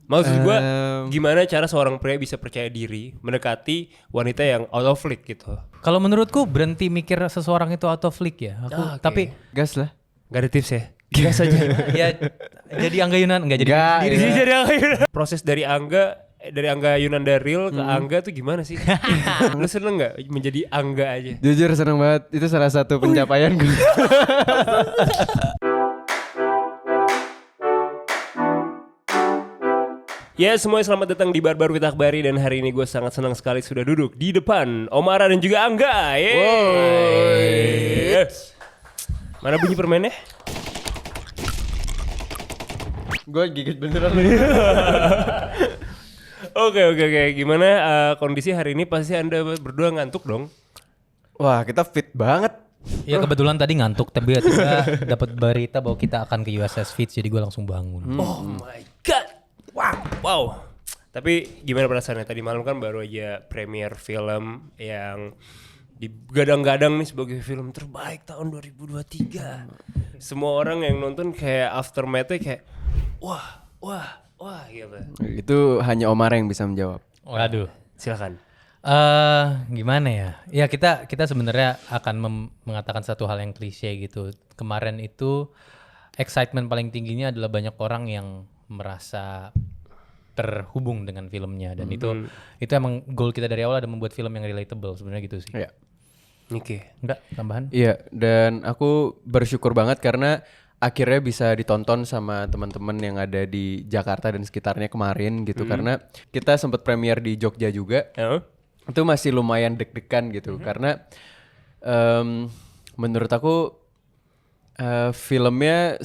Maksud gue gimana cara seorang pria bisa percaya diri mendekati wanita yang out of league gitu. Kalau menurutku berhenti mikir seseorang itu out of league ya. Okay. Tapi gas lah. Gak ada tips ya? Gas aja. ya jadi Angga Yunan enggak jadi Nggak, diri ya. sih jadi Angga Yunan. Proses dari Angga Yunanda Real ke Angga tuh gimana sih? Lu seneng gak menjadi Angga aja? Jujur seneng banget. Itu salah satu pencapaian gue. Ya semuanya selamat datang di Barbar with Akbari. Dan hari ini gue sangat senang sekali sudah duduk di depan Omara dan juga Angga. Yeay. Mana bunyi permennya? Gue gigit beneran. Oke. Gimana kondisi hari ini? Pasti Anda berdua ngantuk dong? Wah, kita fit banget. Ya kebetulan tadi ngantuk tapi tiba dapat berita bahwa kita akan ke USS Fitz jadi gue langsung bangun. Oh my god. Wow. Tapi gimana perasaannya? Tadi malam kan baru aja premier film yang digadang-gadang nih sebagai film terbaik tahun 2023. Semua orang yang nonton kayak aftermath-nya kayak wah gitu. Itu hanya Omar yang bisa menjawab. Waduh. Silakan. Gimana ya? Ya kita sebenarnya akan mengatakan satu hal yang klise gitu. Kemarin itu excitement paling tingginya adalah banyak orang yang merasa terhubung dengan filmnya dan itu emang goal kita dari awal ada membuat film yang relatable sebenarnya gitu sih. Iya. Oke. Enggak tambahan? Iya, dan aku bersyukur banget karena akhirnya bisa ditonton sama teman-teman yang ada di Jakarta dan sekitarnya kemarin gitu. Karena kita sempat premier di Jogja juga. Itu masih lumayan deg-degan gitu karena menurut aku filmnya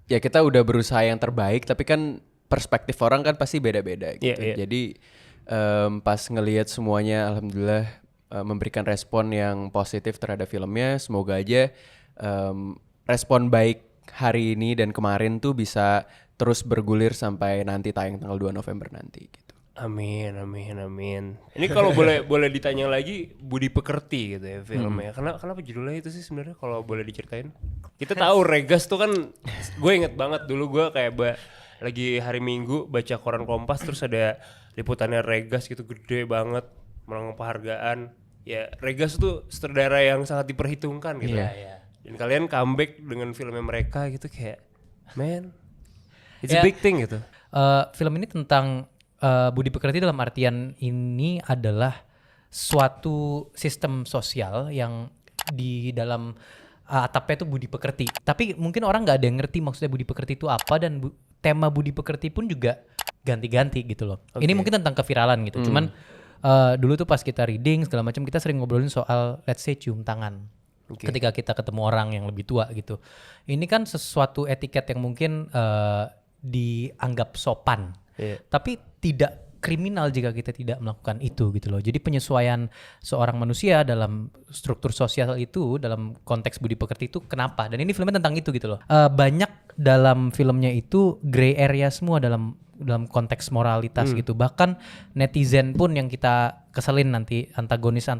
ya kita udah berusaha yang terbaik tapi kan perspektif orang kan pasti beda-beda gitu. Yeah. Jadi pas ngelihat semuanya alhamdulillah memberikan respon yang positif terhadap filmnya. Semoga aja respon baik hari ini dan kemarin tuh bisa terus bergulir sampai nanti tayang tanggal 2 November nanti gitu. Amin. Ini kalau boleh ditanya lagi Budi Pekerti gitu ya filmnya. Kenapa judulnya itu sih sebenarnya kalau boleh diceritain? Kita tahu Regas tuh kan, gue inget banget dulu gue kayak lagi hari Minggu baca koran Kompas terus ada liputannya Regas gitu gede banget menang penghargaan. Ya Regas tuh sutradara yang sangat diperhitungkan gitu. Iya. Dan kalian comeback dengan filmnya mereka gitu kayak, man, it's a big thing gitu. Film ini tentang Budi Pekerti dalam artian ini adalah suatu sistem sosial yang di dalam atapnya itu Budi Pekerti. Tapi mungkin orang nggak ada yang ngerti maksudnya Budi Pekerti itu apa dan tema Budi Pekerti pun juga ganti-ganti gitu loh. Okay. Ini mungkin tentang keviralan gitu. Cuman dulu tuh pas kita reading segala macam kita sering ngobrolin soal let's say cium tangan. Okay. Ketika kita ketemu orang yang lebih tua gitu. Ini kan sesuatu etiket yang mungkin dianggap sopan. Yeah. Tapi tidak kriminal jika kita tidak melakukan itu gitu loh. Jadi penyesuaian seorang manusia dalam struktur sosial itu dalam konteks Budi Pekerti itu kenapa? Dan ini filmnya tentang itu gitu loh. Banyak dalam filmnya itu gray area semua dalam konteks moralitas gitu. Bahkan netizen pun yang kita keselin nanti antagonis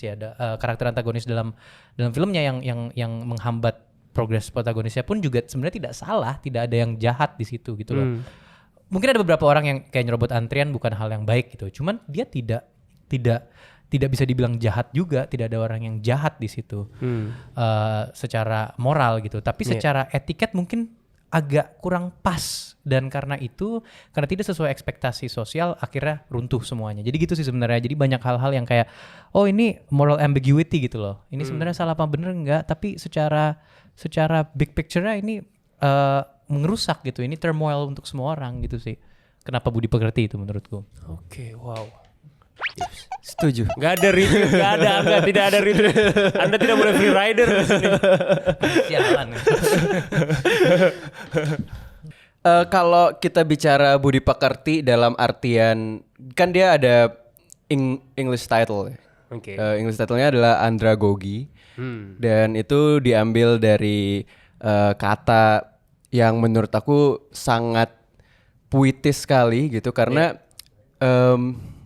ya karakter antagonis dalam filmnya yang menghambat progres protagonisnya pun juga sebenarnya tidak salah, tidak ada yang jahat di situ gitu loh. Mungkin ada beberapa orang yang kayak nyerobot antrian bukan hal yang baik gitu. Cuman dia tidak bisa dibilang jahat juga, tidak ada orang yang jahat di situ secara moral gitu. Tapi secara etiket mungkin agak kurang pas dan karena tidak sesuai ekspektasi sosial akhirnya runtuh semuanya. Jadi gitu sih sebenarnya. Jadi banyak hal-hal yang kayak ini moral ambiguity gitu loh. Ini sebenarnya salah apa bener enggak? Tapi secara big picture-nya ini mengerusak gitu. Ini turmoil untuk semua orang gitu sih. Kenapa Budi Pekerti itu menurutku. Oke, wow. Setuju. Gak ada review, tidak ada review. Anda tidak boleh free rider di sini. Sialan. Kalau kita bicara Budi Pekerti dalam artian kan dia ada English title. Oke. English title-nya adalah Andragogy. Dan itu diambil dari kata yang menurut aku sangat puitis sekali gitu karena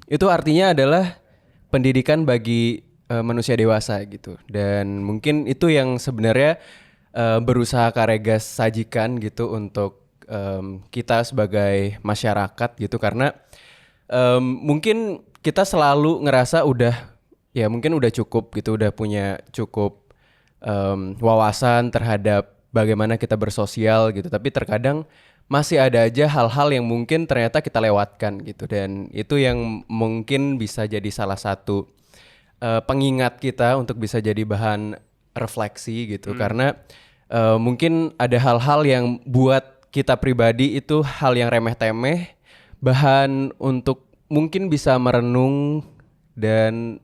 itu artinya adalah pendidikan bagi manusia dewasa gitu. Dan mungkin itu yang sebenarnya berusaha Kak Regas sajikan gitu untuk kita sebagai masyarakat gitu, karena mungkin kita selalu ngerasa mungkin udah cukup gitu, udah punya cukup wawasan terhadap bagaimana kita bersosial gitu, tapi terkadang masih ada aja hal-hal yang mungkin ternyata kita lewatkan gitu, dan itu yang mungkin bisa jadi salah satu pengingat kita untuk bisa jadi bahan refleksi gitu, karena mungkin ada hal-hal yang buat kita pribadi itu hal yang remeh-temeh, bahan untuk mungkin bisa merenung, dan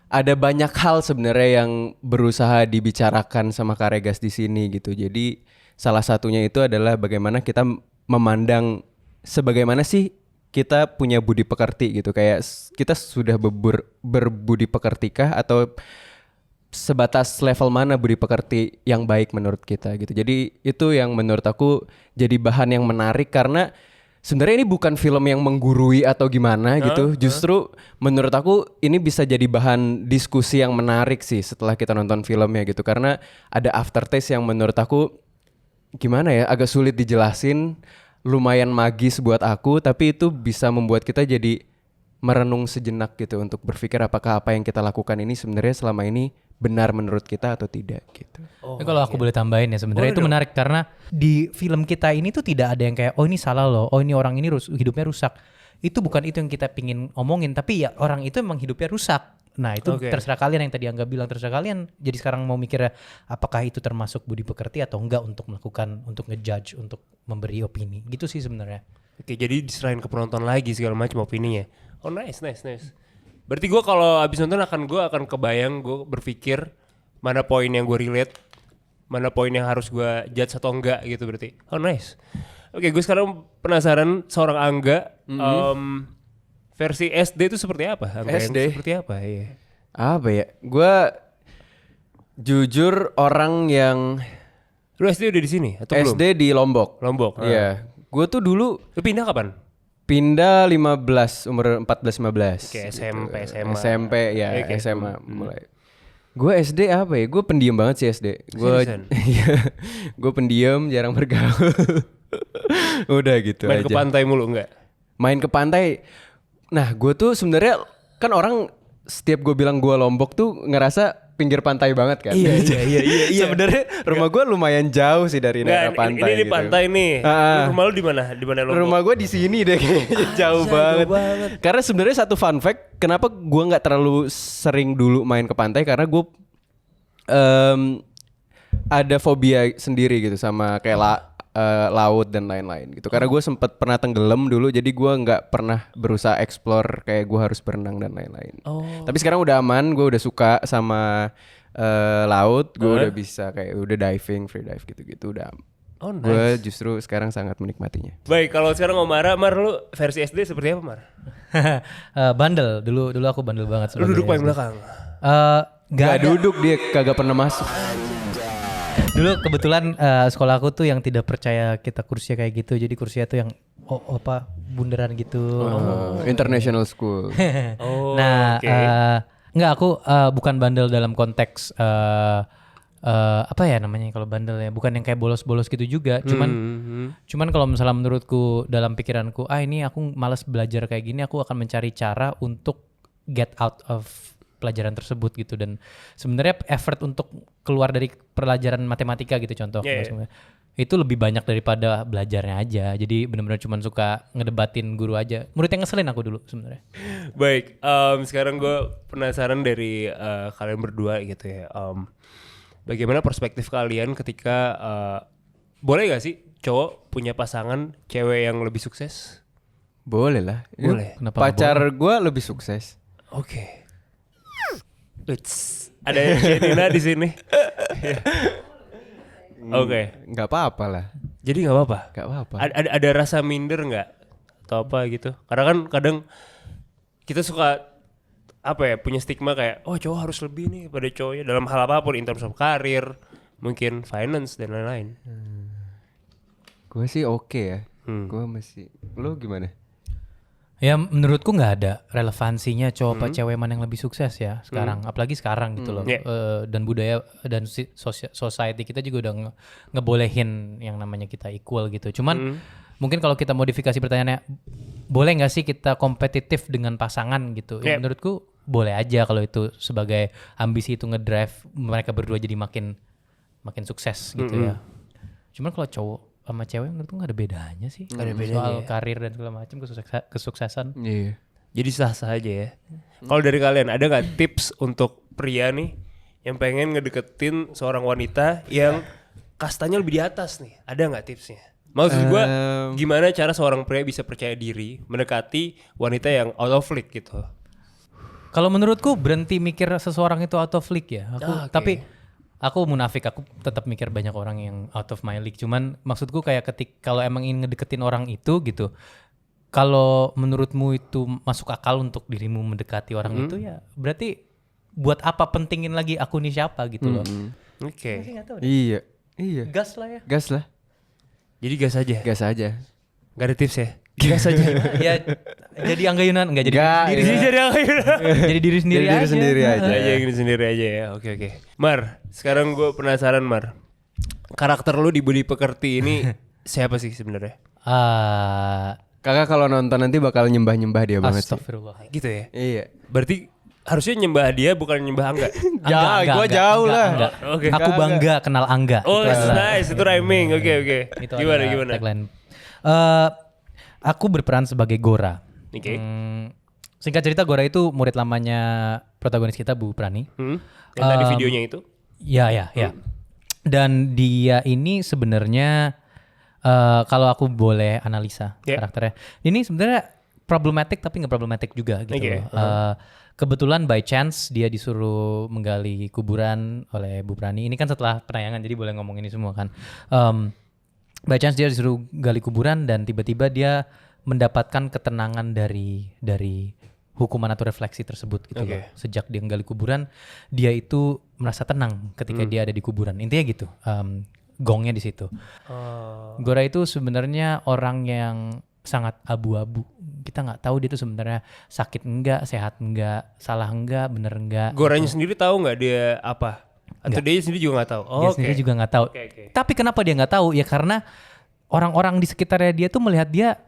ada banyak hal sebenarnya yang berusaha dibicarakan sama Kak Regas di sini gitu. Jadi salah satunya itu adalah bagaimana kita memandang sebagaimana sih kita punya budi pekerti gitu. Kayak kita sudah berbudi pekertikah, atau sebatas level mana budi pekerti yang baik menurut kita gitu. Jadi itu yang menurut aku jadi bahan yang menarik, karena sebenarnya ini bukan film yang menggurui atau gimana gitu. Justru menurut aku ini bisa jadi bahan diskusi yang menarik sih setelah kita nonton filmnya gitu. Karena ada aftertaste yang menurut aku gimana ya, agak sulit dijelasin, lumayan magis buat aku, tapi itu bisa membuat kita jadi merenung sejenak gitu untuk berpikir apakah apa yang kita lakukan ini sebenarnya selama ini benar menurut kita atau tidak gitu. Kalau aku boleh tambahin ya, sebenarnya itu menarik karena di film kita ini tuh tidak ada yang kayak oh ini salah loh, oh ini orang ini hidupnya rusak. Itu bukan itu yang kita pingin omongin, tapi ya orang itu emang hidupnya rusak. Nah itu terserah kalian, yang tadi Angga bilang terserah kalian. Jadi sekarang mau mikirnya apakah itu termasuk budi pekerti atau enggak untuk melakukan, untuk ngejudge, untuk memberi opini. Gitu sih sebenarnya. Oke, jadi diserahin ke penonton lagi segala macam opininya. Oh nice. Berarti gue kalau abis nonton gue akan kebayang, gue berpikir mana poin yang gue relate, mana poin yang harus gue judge atau enggak gitu berarti. Oh nice. Oke, gue sekarang penasaran seorang Angga, versi SD itu seperti apa? Angga SD? Seperti apa? Iya. Apa ya? Gue jujur orang yang Lu SD udah di sini atau belum? SD di Lombok. Lombok. Iya. Gue tuh dulu Lu pindah kapan? pindah 15, umur 14-15. Kayak SMP, SMA. SMP ya, Oke. SMA mulai. Gue SD apa ya? Gue pendiam banget sih SD. Seriusan? Gue pendiam, jarang bergaul. Udah gitu Main aja. ke pantai mulu enggak? Main ke pantai. Nah, gue tuh sebenarnya kan orang setiap gue bilang gue Lombok tuh ngerasa pinggir pantai banget kan. Iya. Sebenarnya rumah gue lumayan jauh sih dari daerah pantai. Ini gitu. pantai nih. Rumah lu di mana? Di mana Lombok? Rumah gue di sini deh kayaknya. Jauh banget. Karena sebenarnya satu fun fact, kenapa gue nggak terlalu sering dulu main ke pantai, karena gue ada fobia sendiri gitu sama kayak laut dan lain-lain gitu. Karena gue sempet pernah tenggelam dulu, jadi gue nggak pernah berusaha explore kayak gue harus berenang dan lain-lain. Tapi sekarang udah aman, gue udah suka sama laut, gue udah bisa kayak udah diving, free dive gitu-gitu udah. Oh, nice. Gue justru sekarang sangat menikmatinya. Baik, kalau sekarang Omara, lu versi SD seperti apa, Mar? Bandel, dulu aku bandel banget. Lu duduk paling belakang. Gak duduk, dia kagak pernah masuk. Dulu kebetulan sekolah aku tuh yang tidak percaya kita kursinya kayak gitu. Jadi kursinya tuh yang bundaran gitu. International school. Nah, oke. enggak, aku bukan bandel dalam konteks apa ya namanya kalau bandel ya, bukan yang kayak bolos-bolos gitu juga. Cuman kalau misalnya menurutku dalam pikiranku, ini aku malas belajar kayak gini, aku akan mencari cara untuk get out of pelajaran tersebut gitu. Dan sebenarnya effort untuk keluar dari pelajaran matematika gitu contoh, itu lebih banyak daripada belajarnya aja. Jadi benar-benar cuma suka ngedebatin guru aja. Murid yang ngeselin aku dulu sebenarnya. Baik, sekarang gue penasaran dari kalian berdua gitu ya. Bagaimana perspektif kalian ketika boleh gak sih cowok punya pasangan cewek yang lebih sukses? Boleh lah. Boleh. Kenapa Pacar gue lebih sukses. Oke. Ada Shenina di sini. Oke. Nggak apa-apa lah. Jadi nggak apa-apa. Nggak apa-apa. Ada rasa minder nggak atau apa gitu? Karena kan kadang kita suka punya stigma kayak cowok harus lebih nih pada cowoknya dalam hal apapun, in terms of karir, mungkin finance dan lain-lain. Gue sih oke ya. Gue masih. Lo gimana? Ya menurutku nggak ada relevansinya cowok apa cewek mana yang lebih sukses ya sekarang, apalagi sekarang gitu loh. Dan budaya dan society kita juga udah ngebolehin yang namanya kita equal gitu. Cuman mungkin kalau kita modifikasi pertanyaannya, boleh nggak sih kita kompetitif dengan pasangan gitu? Ya, menurutku boleh aja kalau itu sebagai ambisi itu ngedrive mereka berdua jadi makin sukses gitu ya. Cuman kalau cowok sama cewek menurutku gak ada bedanya sih. Gak ada bedanya soal karir dan segala macam kesuksesan. Iya. Jadi sah-sah aja ya. Kalau dari kalian ada nggak tips untuk pria nih yang pengen ngedeketin seorang wanita yang kastanya lebih di atas nih? Ada nggak tipsnya? Maksud gue gimana cara seorang pria bisa percaya diri mendekati wanita yang out of league gitu? Kalau menurutku berhenti mikir seseorang itu out of league ya. Tapi aku munafik, aku tetap mikir banyak orang yang out of my league. Cuman maksudku kayak kalau emang ingin ngedeketin orang itu gitu, kalau menurutmu itu masuk akal untuk dirimu mendekati orang itu ya berarti buat apa pentingin lagi aku nih siapa gitu loh. Oke. Iya. Gas lah ya. Gas lah. Jadi gas aja. Gas aja. Gak ada tips ya? Gas aja. Ya jadi Angga Yunan enggak jadi Nggak, diri ya. sendiri. Jadi apa ya? Jadi diri sendiri Jadi diri aja. sendiri aja. Aja yang sendiri aja ya. Oke. Mar, sekarang gue penasaran Mar. Karakter lu di Budi Pekerti ini siapa sih sebenarnya? Kakak kalau nonton nanti bakal nyembah-nyembah dia banget sih. Astagfirullah. Gitu ya. Iya. Berarti harusnya nyembah dia bukan nyembah Angga. Gua jauh lah. Enggak. Oke. Aku bangga kenal Angga. Oh, nice. Itu rhyming. Oke. Itu Gimana? tagline. Aku berperan sebagai Gora. Oke. Singkat cerita, Gora itu murid lamanya protagonis kita, Bu Prani. Yang tadi videonya itu? Ya. Dan dia ini sebenarnya kalau aku boleh analisa karakternya, ini sebenarnya problematik tapi nggak problematik juga gitu loh. Kebetulan by chance dia disuruh menggali kuburan oleh Bu Prani. Ini kan setelah penayangan, jadi boleh ngomong ini semua kan. By chance dia disuruh gali kuburan dan tiba-tiba dia mendapatkan ketenangan dari hukuman atau refleksi tersebut gitu loh. Sejak dia menggali kuburan, dia itu merasa tenang ketika dia ada di kuburan. Intinya gitu. Gongnya di situ. Gora itu sebenarnya orang yang sangat abu-abu. Kita nggak tahu dia itu sebenarnya sakit enggak, sehat enggak, salah enggak, bener enggak. Goranya sendiri tahu nggak dia apa? Atau dia sendiri juga nggak tahu? Dia sendiri juga nggak tahu. Tapi kenapa dia nggak tahu? Ya karena orang-orang di sekitarnya dia tuh melihat dia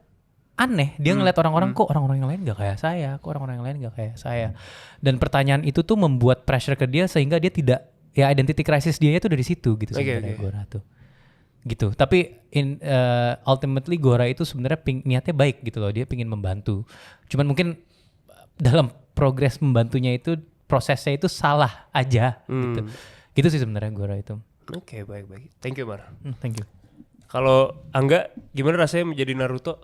aneh. Dia ngeliat orang-orang kok orang-orang yang lain nggak kayak saya, kok orang-orang yang lain nggak kayak saya. Dan pertanyaan itu tuh membuat pressure ke dia sehingga dia tidak, ya identity crisis dia itu dari situ gitu sebenarnya Gora tuh. Gitu. Tapi ultimately Gora itu sebenarnya niatnya baik gitu loh. Dia pingin membantu. Cuman mungkin dalam progres membantunya itu prosesnya itu salah aja gitu. Gitu sih sebenarnya Gora itu. Oke, baik. Thank you, Mar. Thank you. Kalau Angga, gimana rasanya menjadi Naruto?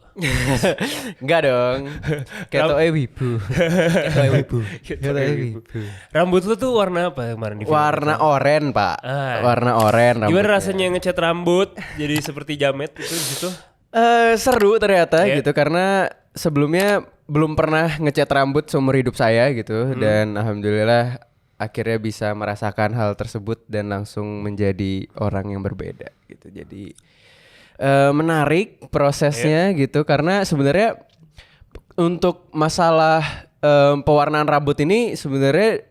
Enggak dong. Ketoe wibu. Rambut lu tuh warna apa kemarin di film? Warna oren, Pak. Warna oren. Gimana rasanya ngecat rambut jadi seperti Jamet itu di situ? Seru ternyata gitu karena sebelumnya belum pernah ngecat rambut seumur hidup saya gitu dan alhamdulillah akhirnya bisa merasakan hal tersebut dan langsung menjadi orang yang berbeda gitu. Jadi menarik prosesnya gitu karena sebenarnya untuk masalah pewarnaan rambut ini sebenarnya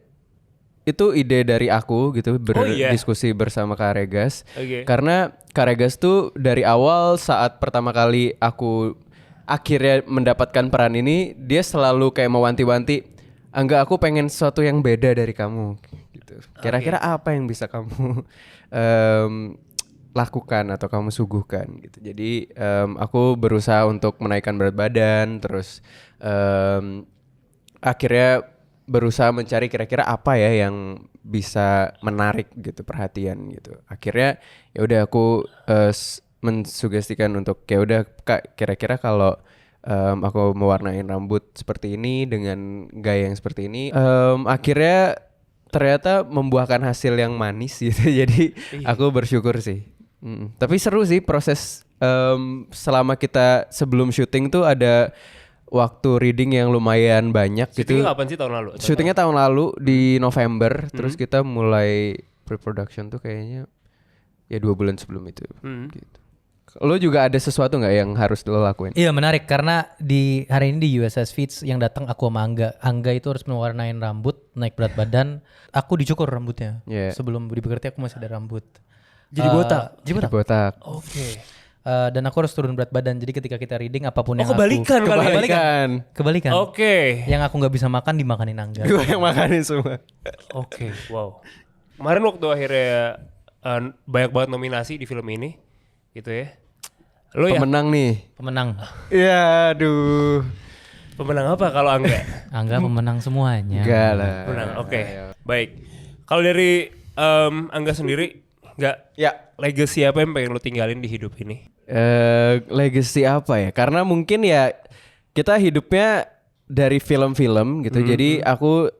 itu ide dari aku gitu berdiskusi bersama Kak Regas. Karena Kak Regas tuh dari awal saat pertama kali aku akhirnya mendapatkan peran ini dia selalu kayak mewanti-wanti, "Angga, aku pengen sesuatu yang beda dari kamu." Gitu. Kira-kira apa yang bisa kamu lakukan atau kamu suguhkan gitu. Jadi aku berusaha untuk menaikkan berat badan, terus akhirnya berusaha mencari kira-kira apa ya yang bisa menarik gitu perhatian gitu. Akhirnya ya udah aku mensugestikan untuk ya udah Kak, kira-kira kalau aku mewarnain rambut seperti ini dengan gaya yang seperti ini, akhirnya ternyata membuahkan hasil yang manis gitu. Jadi aku bersyukur sih. Tapi seru sih proses selama kita sebelum syuting tuh ada waktu reading yang lumayan banyak gitu. Syutingnya kapan sih, tahun lalu? Syutingnya tahun lalu di November, terus kita mulai pre-production tuh kayaknya ya 2 bulan sebelum itu. Gitu. Lo juga ada sesuatu nggak yang harus lo lakuin? Iya menarik karena di hari ini di USS Feeds yang datang aku sama Angga. Angga itu harus mewarnain rambut, naik berat badan. Aku dicukur rambutnya. Yeah. Sebelum Budi Pekerti aku masih ada rambut. Jadi botak? Jadi botak. Botak. Oke. Dan aku harus turun berat badan. Jadi ketika kita reading apapun yang kebalikan aku kali ya? kebalikan. Oke. Yang aku nggak bisa makan dimakanin Angga. Gue yang makanin semua. Oke, wow. Kemarin waktu akhirnya banyak banget nominasi di film ini, gitu ya. Lo ya Pemenang nih. Pemenang. Ya aduh. pemenang apa kalau Angga? Angga pemenang semuanya. Enggak lah. Pemenang, oke. Baik. Kalau dari Angga sendiri, nggak Ya. legacy apa yang pengen lo tinggalin di hidup ini? Legacy apa ya? Karena mungkin ya kita hidupnya dari film-film gitu. Jadi aku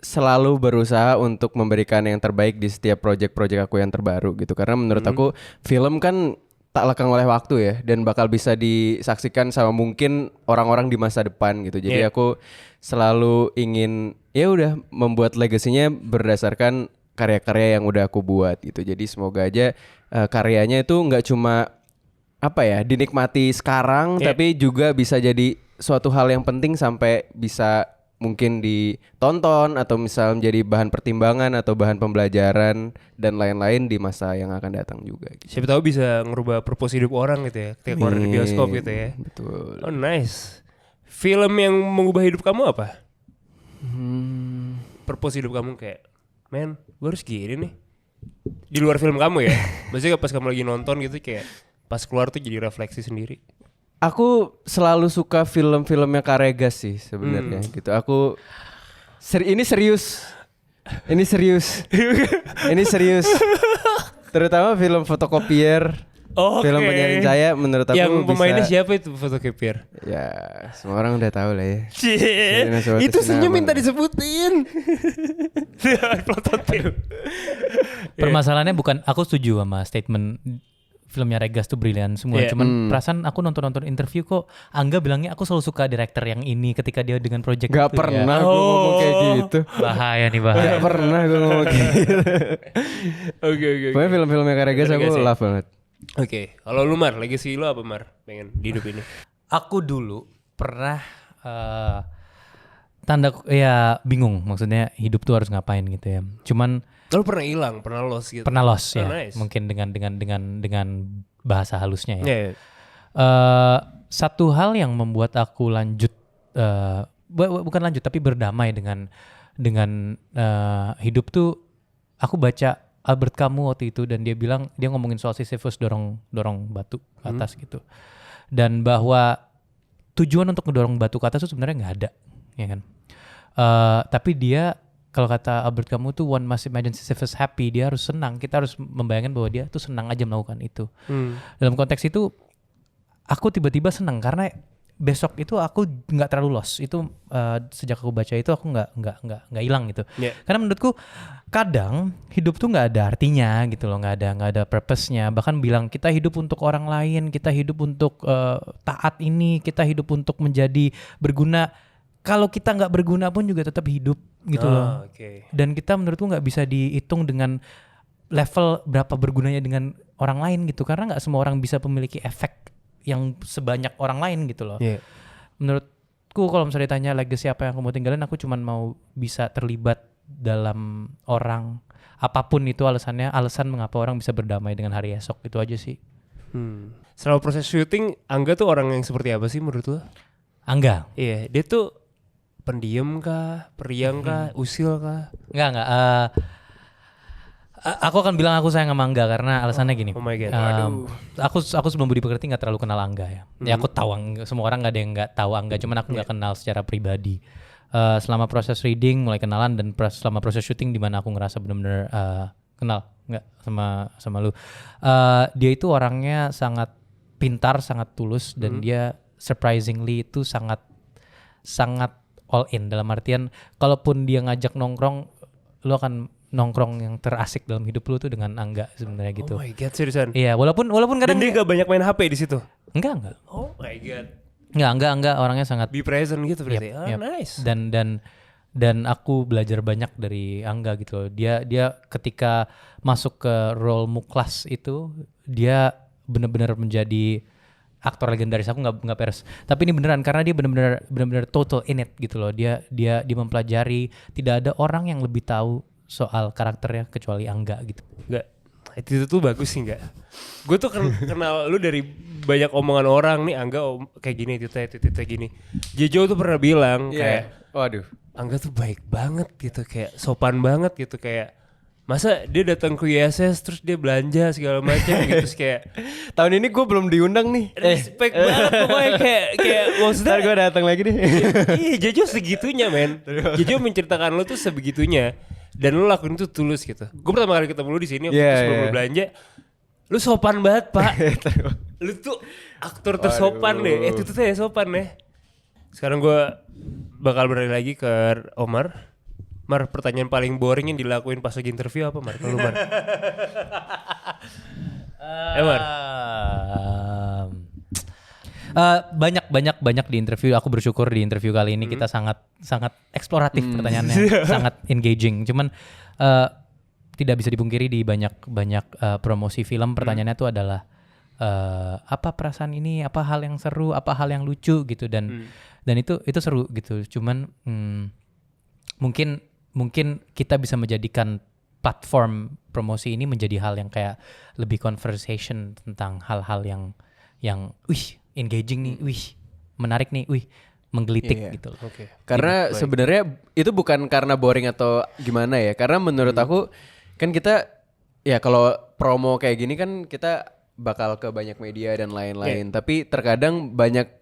selalu berusaha untuk memberikan yang terbaik di setiap project-project aku yang terbaru gitu. Karena menurut aku film kan tak lekang oleh waktu ya, dan bakal bisa disaksikan sama mungkin orang-orang di masa depan gitu. Jadi aku selalu ingin ya udah membuat legasinya berdasarkan karya-karya yang udah aku buat gitu. Jadi semoga aja karyanya itu nggak cuma apa ya dinikmati sekarang, tapi juga bisa jadi suatu hal yang penting sampai bisa mungkin ditonton atau misal menjadi bahan pertimbangan atau bahan pembelajaran dan lain-lain di masa yang akan datang juga gitu. Siapa tahu bisa ngerubah purpose hidup orang gitu ya, ketika keluar dari bioskop gitu ya. Betul. Oh nice. Film yang mengubah hidup kamu apa? Purpose hidup kamu kayak, men, gue harus gini nih. Di luar film kamu ya. Maksudnya pas kamu lagi nonton gitu kayak pas keluar tuh jadi refleksi sendiri. Aku selalu suka film-filmnya Karegas sih sebenarnya gitu. Aku ini serius. Ini serius. Ini serius. Terutama film Fotokopier. Film Penyaring Cahaya menurut aku yang pemainnya bisa, siapa itu Fotokopier? ya semua orang udah tahu lah ya. Cie, Suatu itu senyum Sinama. minta disebutin. Permasalahannya bukan aku setuju sama statement filmnya Regas tuh brilian semua. Yeah. Cuman perasaan aku nonton interview kok Angga bilangnya aku selalu suka director yang ini ketika dia dengan project Gak itu. pernah Ya. gue ngomong kayak gitu. Bahaya nih bahaya. Gak pernah gue ngomong kayak gitu. Oke. Pokoknya film-filmnya Karegas aku Karegas ya? love banget. Oke, kalau lu Mar, legacy lu apa Mar? Pengen di hidup ini? Aku dulu pernah bingung maksudnya hidup tuh harus ngapain gitu ya. Cuman Lu pernah hilang, pernah lost gitu? pernah lost ya. Nice. Mungkin dengan bahasa halusnya ya. Yeah. Satu hal yang membuat aku lanjut bukan lanjut tapi berdamai dengan hidup tuh aku baca Albert Camus waktu itu dan dia ngomongin soal Sisyphus dorong batu ke atas gitu. Dan bahwa tujuan untuk ngedorong batu ke atas itu sebenarnya nggak ada, ya kan? Tapi dia kalau kata Albert Camus tuh one must imagine Sisyphus happy, dia harus senang. Kita harus membayangkan bahwa dia tuh senang aja melakukan itu. Dalam konteks itu aku tiba-tiba senang karena besok itu aku nggak terlalu lost. Itu sejak aku baca itu aku nggak hilang gitu. Yeah. Karena menurutku kadang hidup tuh nggak ada artinya gitu loh, nggak ada purpose-nya. Bahkan bilang kita hidup untuk orang lain, kita hidup untuk taat ini, kita hidup untuk menjadi berguna. Kalau kita nggak berguna pun juga tetap hidup gitu loh. Okay. Dan kita menurutku nggak bisa dihitung dengan level berapa bergunanya dengan orang lain gitu. Karena nggak semua orang bisa memiliki efek yang sebanyak orang lain gitu loh. Yeah. Menurutku kalau misalnya ditanya legacy apa yang aku mau tinggalin, aku cuman mau bisa terlibat dalam orang, apapun itu alasan mengapa orang bisa berdamai dengan hari esok, itu aja sih. Selama proses syuting, Angga tuh orang yang seperti apa sih menurut lo? Angga? Iya, dia tuh pendiam kah, periang kah, usil kah? Enggak. Aku akan bilang aku sayang sama Angga karena alasannya gini. Oh my God. Aku sebelum Budi Pekerti nggak terlalu kenal Angga ya. Ya aku tahu semua orang nggak ada yang nggak tahu Angga, cuman aku nggak kenal secara pribadi. Selama proses reading mulai kenalan dan selama proses syuting di mana aku ngerasa benar-benar kenal nggak sama lu. Dia itu orangnya sangat pintar, sangat tulus dan dia surprisingly itu sangat all in, dalam artian kalaupun dia ngajak nongkrong, lu akan nongkrong yang terasik dalam hidup lu tuh dengan Angga sebenarnya gitu. Oh my God, seriusan? Iya, walaupun kadang Dan dia gak banyak main HP di situ? enggak. Oh my God. Enggak, orangnya sangat Be present gitu berarti? Yep. Nice. Dan aku belajar banyak dari Angga gitu loh. Dia ketika masuk ke role Muklas itu dia benar-benar menjadi aktor legendaris. Aku nggak peres, tapi ini beneran karena dia benar-benar total in it gitu loh. Dia mempelajari. Tidak ada orang yang lebih tahu soal karakternya kecuali Angga gitu. Enggak, itu tuh bagus sih enggak. Gue tuh kenal lu dari banyak omongan orang nih. Angga kayak gini, Tita gini. Jejo tuh pernah bilang kayak, waduh, Angga tuh baik banget gitu, kayak sopan banget gitu, kayak masa dia datang ke ISS terus dia belanja segala macam gitu, terus kayak tahun ini gue belum diundang nih. respect banget pokoknya, kayak maksudnya Ntar gue datang lagi deh. iya, Jojo segitunya men. Jojo menceritakan lo tuh sebegitunya dan lo lakuin itu tulus gitu. Gue pertama kali ketemu lo di sini sebelum lo belanja, lo sopan banget pak. Lo tuh aktor tersopan deh. Itu tuh ya sopan deh. Sekarang gue bakal beralih lagi ke Omar. Mar, pertanyaan paling boring yang dilakuin pas lagi interview apa Mar? Kalau Mar? Mar. Banyak di interview. Aku bersyukur di interview kali ini kita sangat eksploratif pertanyaannya, sangat engaging. Cuman tidak bisa dipungkiri di banyak promosi film pertanyaannya tuh adalah apa perasaan ini, apa hal yang seru, apa hal yang lucu gitu, dan itu seru gitu. Cuman mungkin kita bisa menjadikan platform promosi ini menjadi hal yang kayak lebih conversation tentang hal-hal yang engaging nih, menarik nih, menggelitik gitu. Okay. Karena sebenarnya itu bukan karena boring atau gimana ya. Karena menurut aku kan kita ya kalau promo kayak gini kan kita bakal ke banyak media dan lain-lain. Tapi terkadang banyak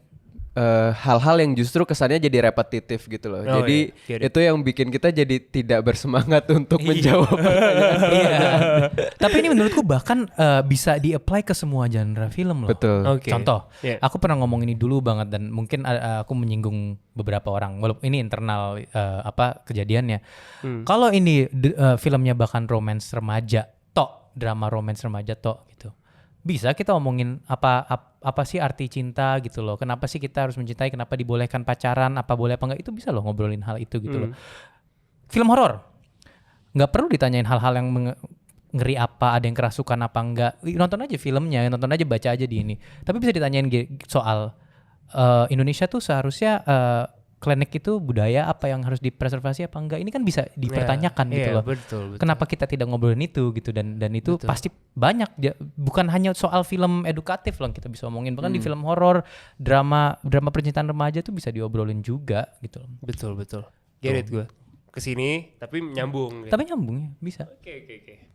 hal-hal yang justru kesannya jadi repetitif gitu loh. Jadi itu yang bikin kita jadi tidak bersemangat untuk menjawab pertanyaan. Iya. Tapi ini menurutku bahkan bisa di-apply ke semua genre film loh. Betul. Okay. Contoh, aku pernah ngomong ini dulu banget dan mungkin aku menyinggung beberapa orang. Walaupun ini internal kejadiannya. Kalau ini filmnya bahkan romance remaja, drama romance remaja gitu. Bisa kita omongin apa sih arti cinta gitu loh. Kenapa sih kita harus mencintai, kenapa dibolehkan pacaran, apa boleh apa enggak, itu bisa loh ngobrolin hal itu gitu loh. Film horor nggak perlu ditanyain hal-hal yang ngeri apa, ada yang kerasukan apa enggak. Nonton aja filmnya, nonton aja, baca aja di ini. Tapi bisa ditanyain soal Indonesia tuh seharusnya klinik itu budaya apa yang harus dipreservasi apa enggak. Ini kan bisa dipertanyakan gitu loh. Betul. Kenapa kita tidak ngobrolin itu gitu, dan itu pasti banyak, bukan hanya soal film edukatif loh kita bisa omongin, bahkan di film horor, drama percintaan remaja tuh bisa diobrolin juga gitu loh. Betul. Get it gue. Kesini tapi nyambung. Gitu. Tapi nyambung ya, bisa. Oke.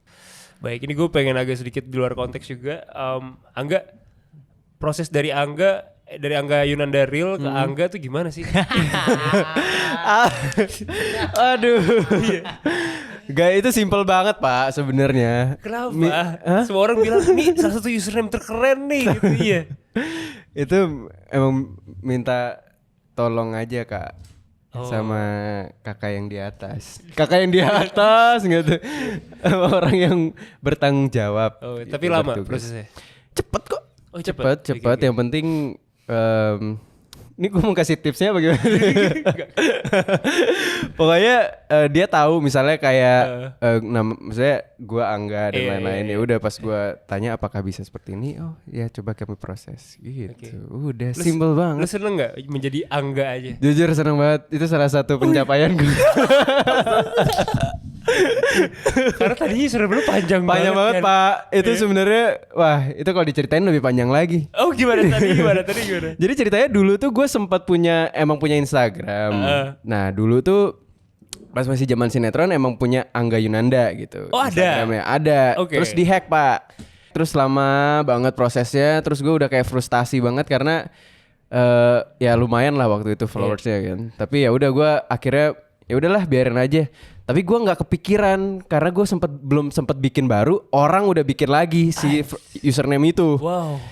Baik, ini gue pengen agak sedikit di luar konteks juga. Angga, proses dari Angga Yunanda Real ke Angga tuh gimana sih? Aduh. Gak, itu simple banget pak sebenarnya. Kenapa? Semua orang bilang nih salah satu username terkeren nih gitu. Iya. Itu emang minta tolong aja kak sama kakak yang di atas. Kakak yang di atas gitu. Orang yang bertanggung jawab. Tapi lama prosesnya. Cepet kok. Cepet. Okay. Yang penting ini gue mau kasih tipsnya bagaimana? Pokoknya dia tahu misalnya kayak misalnya gue Angga dan lain-lain. Ya udah pas gue tanya apakah bisa seperti ini, oh ya coba kami proses gitu. Udah simple banget. Lu seneng nggak menjadi Angga aja? Jujur seneng banget. Itu salah satu pencapaian gue. Karena tadinya sudah belum panjang banget kan? Pak. Itu sebenarnya wah itu kalau diceritain lebih panjang lagi. Oh gimana tadi? Jadi ceritanya dulu tuh gue sempat punya Instagram. Nah dulu tuh pas masih zaman sinetron emang punya Angga Yunanda gitu. Oh Instagramnya ada. Okay. Terus dihack pak. Terus lama banget prosesnya. Terus gue udah kayak frustasi banget karena ya lumayan lah waktu itu followersnya kan. Tapi ya udah gue akhirnya ya udahlah biarin aja. Tapi gue nggak kepikiran karena gue belum sempet bikin baru, orang udah bikin lagi si username itu. Wow.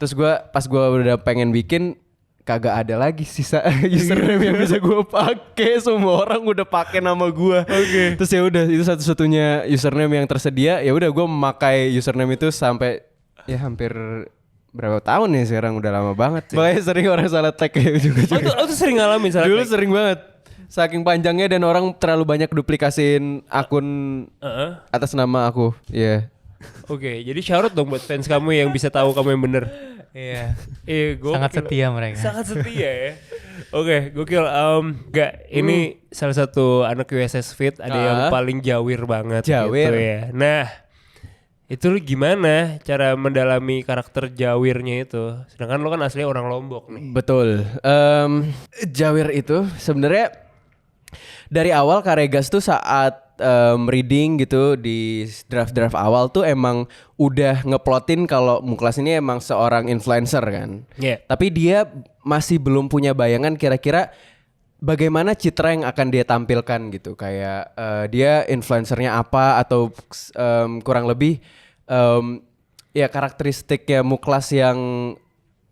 Terus pas gue udah pengen bikin, kagak ada lagi sisa username yang bisa gue pakai. Semua orang udah pakai nama gue. Okay. Terus ya udah itu satu-satunya username yang tersedia. Ya udah gue memakai username itu sampai ya hampir berapa tahun ya sekarang, udah lama banget. Makanya sering orang salah tag kayak juga. Oh tuh sering ngalamin salah tag? Dulu sering banget. Saking panjangnya dan orang terlalu banyak duplikasiin akun atas nama aku. Iya. Oke, jadi shout dong buat fans kamu yang bisa tahu kamu yang bener. Iya. Gokil. Sangat setia mereka. Sangat setia ya. Oke, gokil. Ini salah satu anak USS Fit ada yang paling jawir banget Jawir. gitu ya. Nah, itu lu gimana cara mendalami karakter jawirnya itu? Sedangkan lo kan aslinya orang Lombok nih. Betul. Jawir itu sebenarnya dari awal Karegas tuh saat reading gitu di draft awal tuh emang udah ngeplotin kalau Muklas ini emang seorang influencer kan. Iya. Tapi dia masih belum punya bayangan kira-kira bagaimana citra yang akan dia tampilkan gitu. Kayak dia influencernya apa atau kurang lebih ya karakteristiknya Muklas yang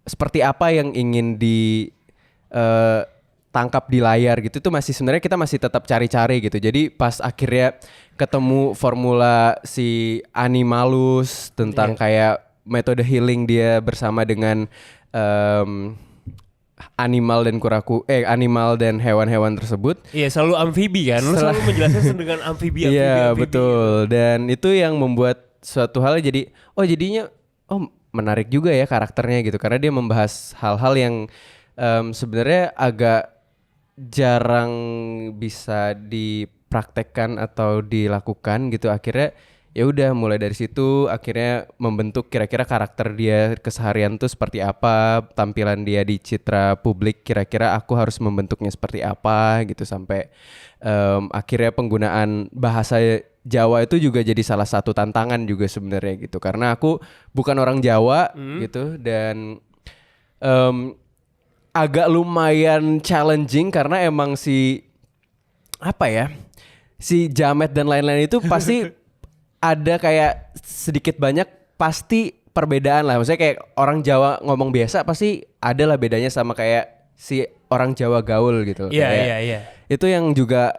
seperti apa yang ingin di tangkap di layar gitu itu masih sebenarnya kita masih tetap cari-cari gitu. Jadi pas akhirnya ketemu formula si Animalus tentang kayak metode healing dia bersama dengan animal dan hewan-hewan tersebut. Iya, selalu amfibi kan. Lu selalu menjelaskan dengan amfibi. Iya, betul. Dan itu yang membuat suatu hal jadi jadinya menarik juga ya karakternya gitu karena dia membahas hal-hal yang sebenarnya agak jarang bisa dipraktekkan atau dilakukan gitu. Akhirnya ya udah mulai dari situ akhirnya membentuk kira-kira karakter dia keseharian tuh seperti apa, tampilan dia di citra publik kira-kira aku harus membentuknya seperti apa gitu sampai akhirnya penggunaan bahasa Jawa itu juga jadi salah satu tantangan juga sebenarnya gitu karena aku bukan orang Jawa gitu dan agak lumayan challenging karena emang si Jamet dan lain-lain itu pasti ada kayak sedikit banyak pasti perbedaan lah. Maksudnya kayak orang Jawa ngomong biasa pasti ada lah bedanya sama kayak si orang Jawa gaul gitu. Iya. Itu yang juga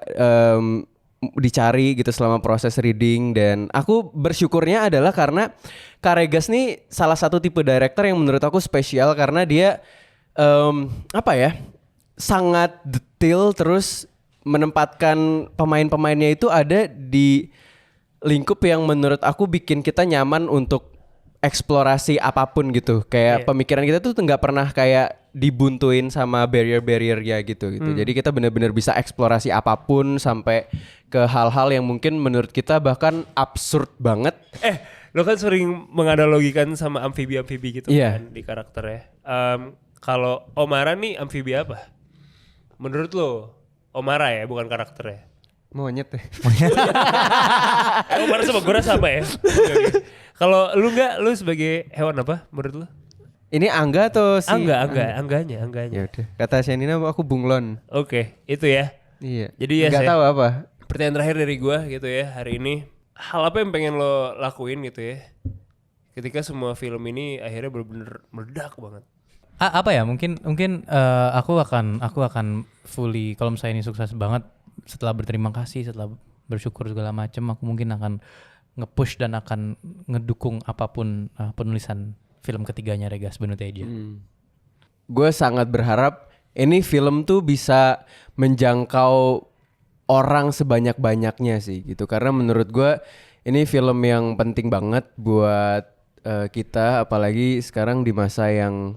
dicari gitu selama proses reading dan aku bersyukurnya adalah karena Karegas nih salah satu tipe director yang menurut aku spesial karena dia sangat detail terus menempatkan pemain-pemainnya itu ada di lingkup yang menurut aku bikin kita nyaman untuk eksplorasi apapun gitu. Kayak pemikiran kita tuh nggak pernah kayak dibuntuin sama barrier-barriernya gitu. Jadi kita benar-benar bisa eksplorasi apapun sampai ke hal-hal yang mungkin menurut kita bahkan absurd banget. Lo kan sering menganalogikan sama amfibi-amfibi gitu kan di karakternya. Kalau Omara nih amfibi apa? Menurut lo Omara ya bukan karakternya? Monyet ya. Omara sama Gora sama ya? Okay. Kalau lu lu sebagai hewan apa menurut lu? Ini Angga atau si? Angganya. Ya udah. Kata Shenina aku bunglon. Oke, itu ya. Iya. Jadi ya nggak tahu apa. Pertanyaan terakhir dari gua gitu ya hari ini. Hal apa yang pengen lo lakuin gitu ya? Ketika semua film ini akhirnya benar-benar meledak banget. Apa ya mungkin aku akan fully kalau misalnya ini sukses banget setelah berterima kasih setelah bersyukur segala macam aku mungkin akan nge-push dan akan ngedukung apapun penulisan film ketiganya Regas Benuteja. Gue sangat berharap ini film tuh bisa menjangkau orang sebanyak-banyaknya sih gitu karena menurut gue ini film yang penting banget buat kita apalagi sekarang di masa yang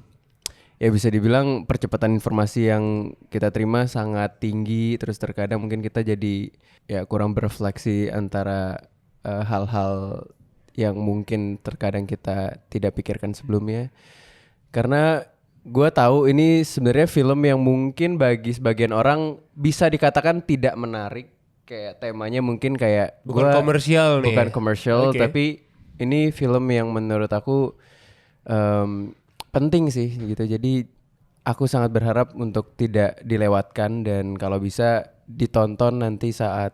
ya bisa dibilang percepatan informasi yang kita terima sangat tinggi terus terkadang mungkin kita jadi ya kurang berefleksi antara hal-hal yang mungkin terkadang kita tidak pikirkan sebelumnya karena gue tahu ini sebenarnya film yang mungkin bagi sebagian orang bisa dikatakan tidak menarik kayak temanya mungkin kayak bukan komersial nih bukan komersial tapi ini film yang menurut aku penting sih gitu. Jadi aku sangat berharap untuk tidak dilewatkan dan kalau bisa ditonton nanti saat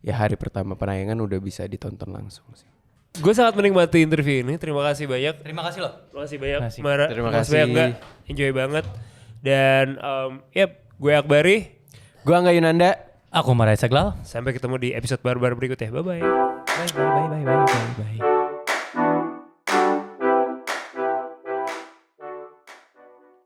ya hari pertama penayangan udah bisa ditonton langsung sih. Gue sangat menikmati interview ini. Terima kasih banyak. Terima kasih loh. Terima kasih banyak Mara. Terima kasih banyak Enggak. Enjoy banget. Dan gue Akbari. Gue Angga Yunanda. Aku Mara Seglal. Sampai ketemu di episode baru-baru berikut ya. Bye-bye. Bye.